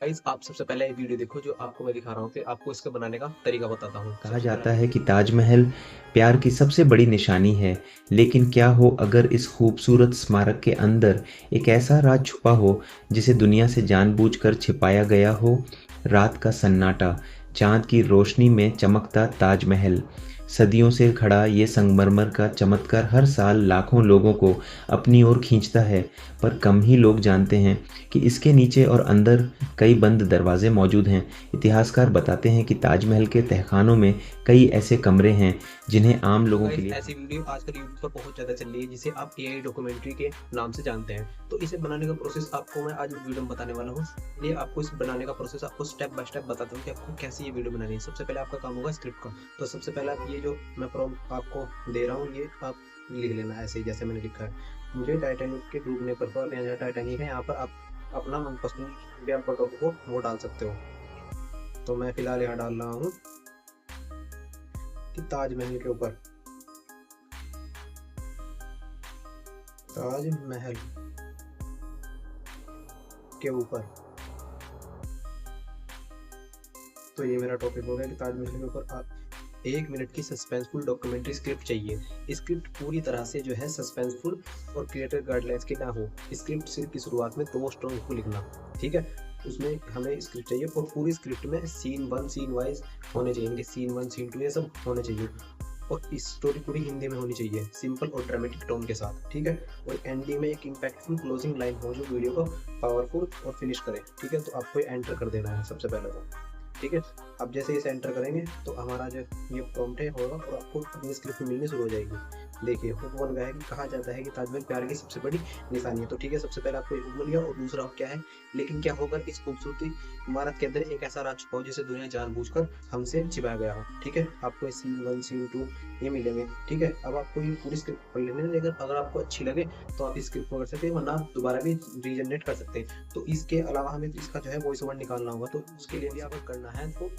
Guys आप सबसे पहले ये वीडियो देखो जो आपको मैं दिखा रहा हूँ, फिर आपको इसको बनाने का तरीका बताता हूँ। कहा सबसे पहले जाता आप ये है कि देखो। ताजमहल प्यार की सबसे बड़ी निशानी है, लेकिन क्या हो अगर इस खूबसूरत स्मारक के अंदर एक ऐसा राज छुपा हो जिसे दुनिया से जानबूझकर छिपाया गया हो। रात का सन्नाटा, चांद की रोशनी में चमकता ताजमहल, सदियों से खड़ा ये संगमरमर का चमत्कार हर साल लाखों लोगों को अपनी ओर खींचता है। पर कम ही लोग जानते हैं कि इसके नीचे और अंदर कई बंद दरवाजे मौजूद हैं। इतिहासकार बताते हैं कि ताजमहल के तहखानों में कई ऐसे कमरे हैं जिन्हें आम तो लोगों के गाइस लिए ऐसी वीडियो आजकल यूट्यूब पर बहुत ज़्यादा चल रही है, जिसे आप एआई डॉक्यूमेंट्री के नाम से जानते हैं। तो इसे बनाने का प्रोसेस आपको मैं आज वीडियो में बताने वाला हूँ। ये आपको इस बनाने का प्रोसेस आपको स्टेप बाय स्टेप बताता हूँ कि आपको कैसे ये वीडियो बनानी है। सबसे पहले आपका काम होगा स्क्रिप्ट का। तो सबसे पहले आप ये जो मैं प्रॉम्प्ट आपको दे रहा हूँ, ये आप लिख लेना ऐसे ही जैसे मैंने लिखा है। मुझे टाइटैनिक के डूबने पर यहाँ टाइटैनिक है, यहाँ पर आप अपना मनपसंद या फोटो को वो डाल सकते हो। तो मैं फिलहाल यहाँ डाल रहा हूँ कि ताजमहल के ऊपर, ताजमहल के ऊपर। तो ये मेरा टॉपिक हो गया कि ताजमहल के ऊपर आप 1 मिनट की सस्पेंसफुल डॉक्यूमेंट्री स्क्रिप्ट चाहिए। स्क्रिप्ट पूरी तरह से जो है सस्पेंसफुल और क्रिएटर गाइडलाइंस की ना हो। स्क्रिप्ट सिर्फ की शुरुआत में 2 स्ट्रोक को लिखना, ठीक है। उसमें हमें स्क्रिप्ट चाहिए और पूरी स्क्रिप्ट में सीन वन सीन वाइज होने चाहिए, सीन वन सीन टू ये सब होने चाहिए। और इस स्टोरी पूरी हिंदी में होनी चाहिए, सिंपल और ड्रामेटिक टोन के साथ, ठीक है। और एंडिंग में एक इम्पैक्टफुल क्लोजिंग लाइन हो जो वीडियो को पावरफुल और फिनिश करे, ठीक है। तो आपको एंटर कर देना है सबसे पहले तो, ठीक है। अब जैसे इसे एंटर करेंगे तो हमारा जो ये प्रॉम्प्ट है होगा और आपको अपनी स्क्रिप्ट मिलनी शुरू हो जाएगी। देखिए हुक बन गया है कि कहा जाता है कि ताजमहल प्यार की सबसे बड़ी निशानी है। तो ठीक है, सबसे पहले आपको ये हुक बन गया और दूसरा क्या है, लेकिन क्या होगा इस खूबसूरती इमारत के अंदर एक ऐसा राज छुपा हो जिसे दुनिया जानबूझकर हमसे छिपाया गया हो, ठीक है। आपको सीन वन सीन टू ये मिलेंगे, ठीक है। अब आपको ये पूरी स्क्रिप्ट पढ़ लेनी है, लेकिन अगर आपको अच्छी लगे तो आप इस स्क्रिप्ट को कर सकते हैं, वरना आप दोबारा भी रीजनरेट कर सकते हैं। तो इसके अलावा हमें इसका जो है वॉइस ओवर निकालना होगा। तो उसके लिए भी आपको करना है तो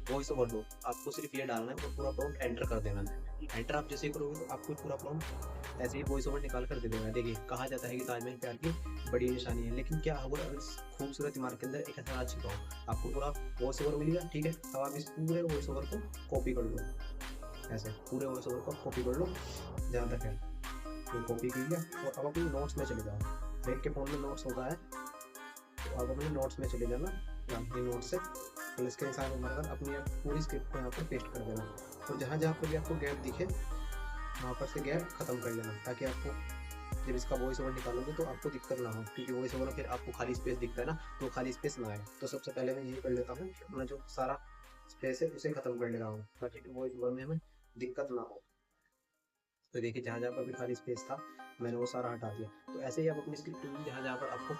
वॉइस ओवर दो, आपको सिर्फ ये डालना है और पूरा प्रॉम्प्ट एंटर कर देना है। एंटर आप जैसे ही करोगे तो आपको पूरा प्रॉम्प्ट ऐसे ही वॉइस ओवर निकाल कर दे देगा। देखिए कहा जाता है कि ताजमहल प्यार की बड़ी निशानी है, लेकिन क्या होगा अगर इस खूबसूरत इमारत के अंदर एक ऐसा राज छिपा हो। आपको पूरा वॉइस ओवर मिलेगा, ठीक है। अब आप इस पूरे वॉइस ओवर को कॉपी कर लो, ऐसे पूरे वॉइस ओवर को कॉपी कर लो जहाँ तक है। तो कॉपी कर लिया और अब अपने नोट्स में चले जाओ। ब्रेक के फोन में नोट्स होता है, तो अब अपने नोट्स में चले जाना, अपने नोट्स से प्लस के निशान मारकर अपनी पूरी स्क्रिप्ट को यहाँ पर पेस्ट कर देना। और जहाँ जहाँ पर भी आपको गैप दिखे वहाँ पर से गैप खत्म कर लेना, ताकि आपको जब इसका वॉइस ओवर निकालोगे तो आपको दिक्कत ना हो, क्योंकि वॉइस ओवर फिर आपको खाली स्पेस दिखता है ना, तो खाली स्पेस ना आए। तो सबसे पहले मैं ये कर लेता हूँ, अपना जो सारा स्पेस है उसे खत्म कर ले रहा हूँ, ताकि वॉइस ओवर में हमें दिक्कत ना हो। तो देखिए जहाँ जहाँ पर भी खाली स्पेस था मैंने वो सारा हटा दिया। तो ऐसे ही आप अपनी स्क्रिप्ट में जहाँ जहाँ पर आपको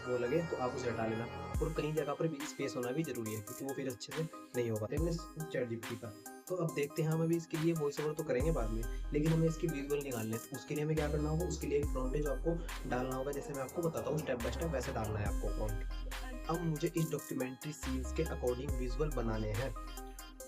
वो लगे तो आप उसे हटा लेना। और कहीं जगह पर भी स्पेस होना भी जरूरी है, क्योंकि वो फिर अच्छे से नहीं होगा। चैट जीपीटी का तो अब देखते हैं, हम अभी इसके लिए वॉइस ओवर तो करेंगे बाद में, लेकिन हमें इसकी विजुअल निकालने हैं। तो उसके लिए हमें क्या करना होगा, उसके लिए एक प्रॉम्प्ट है जो आपको डालना होगा, जैसे मैं आपको बताता हूँ स्टेप बाय स्टेप वैसे डालना है आपको प्रॉम्प्ट। अब मुझे इस डॉक्यूमेंट्री सीन्स के अकॉर्डिंग विजुअल बनाने हैं।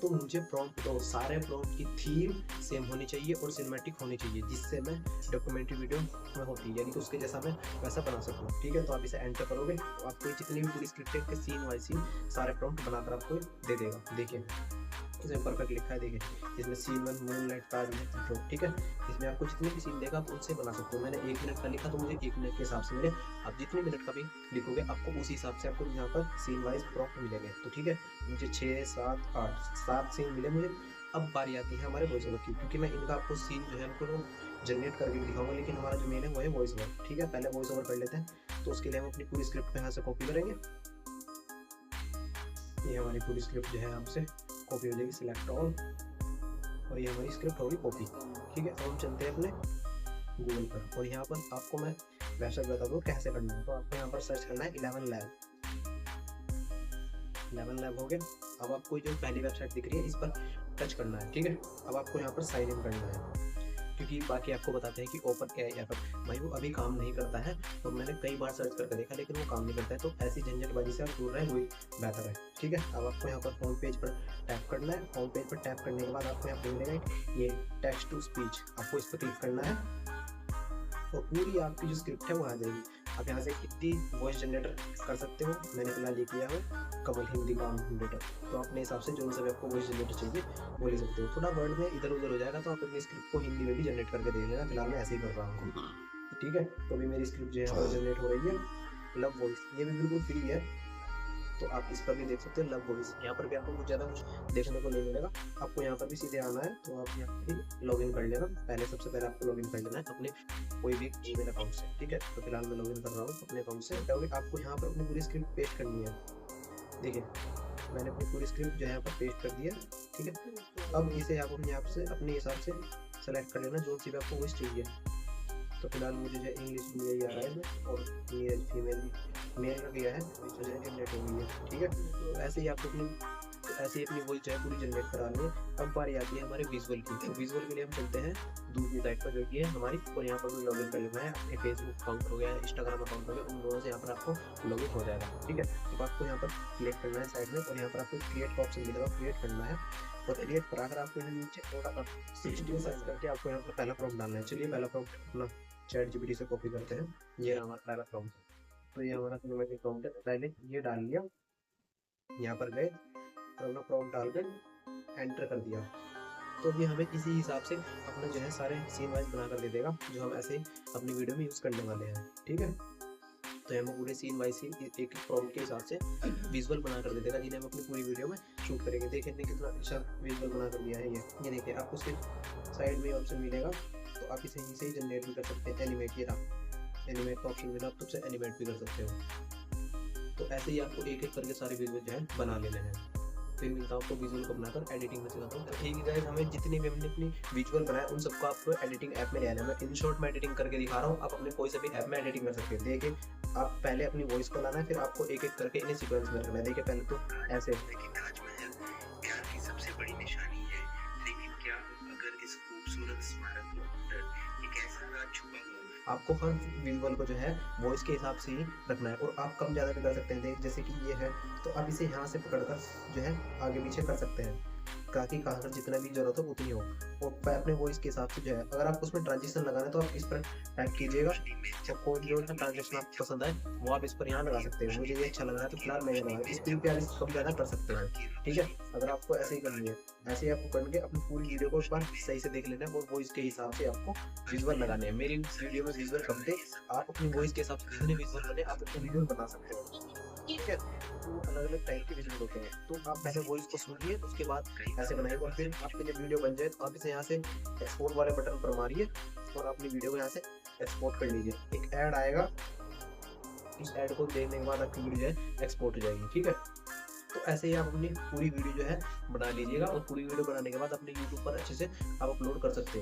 तो मुझे प्रॉम्प्ट दो, सारे प्रॉम्प्ट की थीम सेम होनी चाहिए और सिनेमैटिक होनी चाहिए, जिससे मैं डॉक्यूमेंट्री वीडियो में होती है यानी कि उसके जैसा मैं वैसा बना सकूँ, ठीक है। तो आप इसे एंटर करोगे तो आपको जितनी भी पूरी स्क्रिप्ट के सीन वाइज सीन सारे प्रॉम्प्ट बनाकर आपको दे देगा। देखिए इसमें परफेक्ट लिखा है, देखिए इसमें scene one moon light Taj Mahal drop, ठीक है। इसमें आपको जितने भी सीन देगा आप उनसे बना सकते हो। मैंने 1 मिनट का लिखा तो मुझे 1 मिनट के हिसाब से मिले। आप जितने मिनट का भी लिखोगे आपको उसी हिसाब से आपको यहाँ पर सीन वाइज प्रॉम्प्ट मिलेंगे। तो ठीक है, मुझे 6 7 8 7 सीन मिले मुझे। अब बारी आती है हमारे वॉइस ओवर की, क्योंकि मैं इनका आपको सीन जो है उनको जनरेट करके भी दिखाऊंगा, लेकिन हमारा जो मेन है वो है वॉइस ओवर, ठीक है। पहले वॉइस ओवर कर लेते हैं। तो उसके लिए हम अपनी पूरी स्क्रिप्ट को यहाँ से कॉपी करेंगे। ये हमारी पूरी स्क्रिप्ट जो है आपसे कॉपी हो जाएगी, सिलेक्ट ऑल, और ये हमारी स्क्रिप्ट होगी कॉपी, ठीक है। अब हम चलते हैं अपने गूगल पर, और यहाँ पर आपको मैं वेबसाइट बता दूँ कैसे करना है। तो आपको यहाँ पर सर्च करना है 11 लैब। 11 लैब हो गया। अब आपको जो पहली वेबसाइट दिख रही है इस पर टच करना है, ठीक है। अब आपको यहाँ पर साइन इन करना है, क्योंकि बाकी आपको बताते हैं कि ओपन एआई ऐप भाई वो अभी काम नहीं करता है। और मैंने कई बार सर्च करके देखा लेकिन वो काम नहीं करता है। तो ऐसी झंझटबाजी से आप दूर रहें, वही बेहतर है, ठीक है। अब आपको यहाँ पर होम पेज पर टैप करना है। होम पेज पर टैप करने के बाद आपको यहाँ पर मिलेगा ये टेक्स्ट टू स्पीच, आपको इस पर क्लिक करना है और पूरी आपकी जो स्क्रिप्ट है वो आ जाएगी। आप यहाँ से कितनी वॉइस जनरेटर कर सकते हो। मैंने फिलहाल ये किया है कमल हिंदी काम जनरेटर, तो अपने हिसाब से जो सा भी आपको वॉइस जनरेटर चाहिए वो ले सकते हो। थोड़ा वर्ड में इधर उधर हो जाएगा तो आप अपनी स्क्रिप्ट को हिंदी में भी जनरेट करके देख लेना, फिलहाल मैं ऐसे ही कर रहा हूँ। ठीक है, तो अभी मेरी स्क्रिप्ट जो है वो जनरेट हो रही है। लव वॉइस, ये भी बिल्कुल फ्री है, तो आप इस पर भी देख सकते हो लव वॉइस। यहाँ पर भी आपको कुछ ज़्यादा कुछ देखने को नहीं मिलेगा। आपको यहाँ पर भी सीधे आना है, तो आप यहाँ पर लॉगिन कर लेना। पहले सबसे पहले आपको लॉगिन कर लेना है अपने कोई भी जीमेल अकाउंट से। ठीक है, तो फिलहाल मैं लॉगिन कर रहा हूँ अपने अकाउंट से। आपको यहाँ पर अपनी पूरी स्क्रिप्ट पेस्ट करनी है। देखिए मैंने अपनी पूरी स्क्रिप्ट जो है यहाँ पर पेस्ट कर दी है। ठीक है, अब इसे आप अपने हिसाब से सेलेक्ट कर लेना जो सी भी आपको वॉइस चाहिए। तो फिलहाल मुझे जो इंग्लिश भी यही आ रहा है और मेल फीमेल भी मेल का किया है, तो जनरेट हो गई है। ठीक है, तो ऐसे ही आपको अपनी वॉइस जो है पूरी जनरेट करा लें। अब बारी आती है हमारे विजुअल की। तो विजुअल के लिए हम चलते हैं दूसरी साइट पर जो कि है हमारी, और यहाँ पर भी लॉगिन कर लेना है। अपने फेसबुक अकाउंट हो गया, इंस्टाग्राम अकाउंट हो गया, उन दोनों से यहाँ पर आपको लॉगिन हो जाएगा। ठीक है, तो आपको यहाँ पर क्लिक करना है साइड में, और यहाँ पर आपको क्रिएट का ऑप्शन मिलेगा, क्रिएट करना है। और क्रिएट पर आकर आपको यहाँ नीचे थोड़ा 60 साइज करके आपको यहाँ पर पहला प्रॉम्प्ट डालना है। चलिए पहला प्रॉम्प्ट अपना ChatGPT से कॉपी करते हैं। ये हमारा पहला प्रॉम्प्ट, तो ये हमारा सिनेमैटिक प्रॉम्प्ट है। पहले ये डाल लिया, यहाँ पर गए और अपना प्रॉम्प्ट डाल कर एंटर कर दिया, तो ये हमें इसी हिसाब से अपना जो है सारे सीन वाइज बना कर दे देगा, जो हम ऐसे अपनी वीडियो में यूज़ करने वाले हैं। ठीक है, तो हमें पूरे सीन वाइज सीन एक प्रॉम्प्ट के हिसाब से विजुअल बना कर दे देगा, जिन्हें हम अपनी पूरी वीडियो में शूट करेंगे। देखिए कितना अच्छा विजुअल बना कर दिया है ये देखिए। आपको उसके साइड में ऑप्शन मिलेगा, तो आप इसे यहीं से ही जनरेट भी कर सकते हैं। एनिमेट, ये रहा एनिमेट का ऑप्शन मिला, आप तुमसे एनिमेट भी कर सकते हो। तो ऐसे ही आपको एक एक करके सारे विजुअल जो है बना लेने हैं। फिर मिलता हूँ आपको विजुअल को बनाकर एडिटिंग में सिखाता हूँ। तो ठीक है गाइस, हमें जितनी भी हमने अपनी विजुअल बनाए उन सबको आपको एडिटिंग ऐप में ले आना है। मैं इन शॉर्ट में एडिटिंग करके दिखा रहा हूँ, आप अपने कोई से भी ऐप में एडिटिंग कर सकते हैं। देखिए आप पहले अपनी वॉइस को लाना है, फिर आपको एक एक करके इन्हें सीक्वेंस में रखना है। देखिए पहले तो ऐसे, ताजमहल प्यार की सबसे बड़ी निशानी है, लेकिन क्या अगर इस खूबसूरत स्मारक के अंदर एक ऐसा राज छुपा हो। आपको हर विजुअल को जो है वॉइस के हिसाब से ही रखना है, और आप कम ज़्यादा भी कर सकते हैं। देख जैसे कि ये है, तो आप इसे यहाँ से पकड़कर जो है आगे पीछे कर सकते हैं, ताकि कहाँ जितना भी जरूरत हो उतनी हो। और अपने वॉइस के हिसाब से जो है, अगर आपको उसमें ट्रांजिशन लगाना है तो आप इस पर टाइप कीजिएगा, जब कोई जो ट्रांजिशन आपको पसंद आए वो आप इस पर यहाँ लगा सकते हैं। मुझे ये अच्छा लग रहा है तो फिलहाल मैं लगा, इस पर प्यार कम ज़्यादा कर सकते हैं। ठीक है, अगर आपको ऐसे ही करनी है, ऐसे ही आपको करके अपनी पूरी वीडियो को एक बार सही से देख लेना है, और वॉइस के हिसाब से आपको विजुअल लगाने हैं। मेरी वीडियो में विजुअल कम थे, आप अपनी वॉइस के हिसाब से जितने विजुअल बने आप अपने वीडियो बना सकते हो। ठीक है, तो अलग अलग टाइप के विजुअल होते हैं, तो आप पहले वॉइस को सुनिए, उसके बाद ऐसे बनाइए, और फिर आपकी जब वीडियो बन जाए तो आप इसे यहाँ से एक्सपोर्ट वाले बटन पर मारिए और अपनी वीडियो को यहाँ से एक्सपोर्ट कर लीजिए। एक ऐड आएगा, इस ऐड को देखने के बाद आपकी वीडियो जो है एक्सपोर्ट हो जाएगी। ठीक है, तो ऐसे ही आप अपनी पूरी वीडियो जो है बना लीजिएगा, और पूरी वीडियो बनाने के बाद अपने यूट्यूब पर अच्छे से आप अपलोड कर सकते हैं।